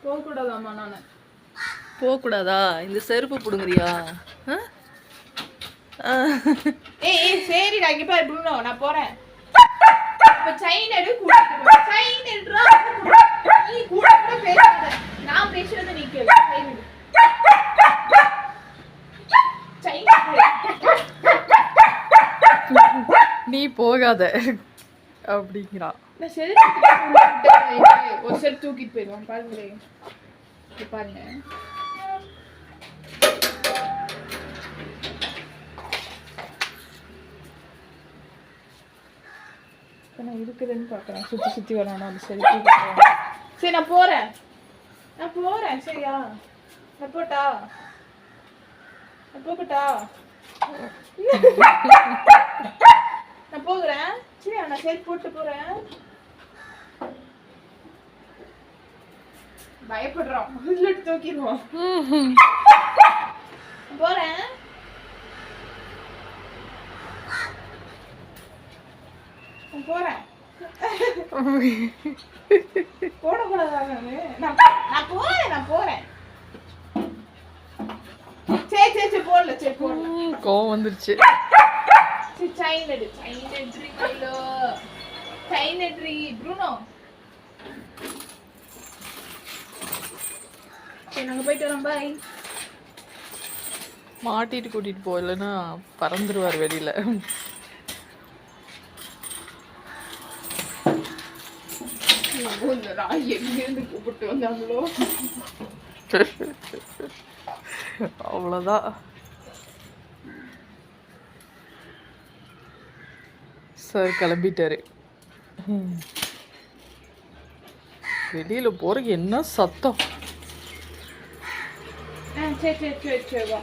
போகக்கூடாதாம்மா நான் போகக்கூடாதா? இந்த செருப்பு பிடுங்குறியா? ஏய் சரிடா, இங்க பாரு ப்ரூனோ, நான் போறேன். இப்ப செயின் எடு, செயின் எடுறா. நீ கூட கூட பேசாத, நான் பேசுறத நீ கேளு. செயின் நீ போகாத அப்படிங்கிறா. நான் செருப்பு ஒரு செருப்பு தூக்கிட்டு போயிடுவான். பாருங்களேன், பாருங்க. நான் இருக்குதுன்னு பார்க்குறேன். சுற்றி வரணும். அது சரி. சரி நான் போகிறேன். சரியா? நான் போட்டா? நான் போகட்டா? நான் போகிறேன். சரியா? நான் சரி போட்டு போகிறேன். பயப்படுறோம், இல்லாட்டி தூக்கிடுவோம். போகிறேன். போறேன். போடக்கூடாது. நான் போறேன். சரி போடல. சரி போடல. கோவம் வந்துருச்சு. சரி செயின் எடு கைலோ. செயின் எடு ப்ரூனோ. சரி நாங்க போயிட்டு வரோம். பாய். மாட்டிட்டு கூட்டிட்டு போ, இல்லைன்னா பறந்துருவார் வெளியில. கூப்பிட்டு வந்தாங்களோ அவ்வளோதான் சார், கிளம்பிட்டாரு. வெளியில போறதுக்கு என்ன சத்தம். சரி வா.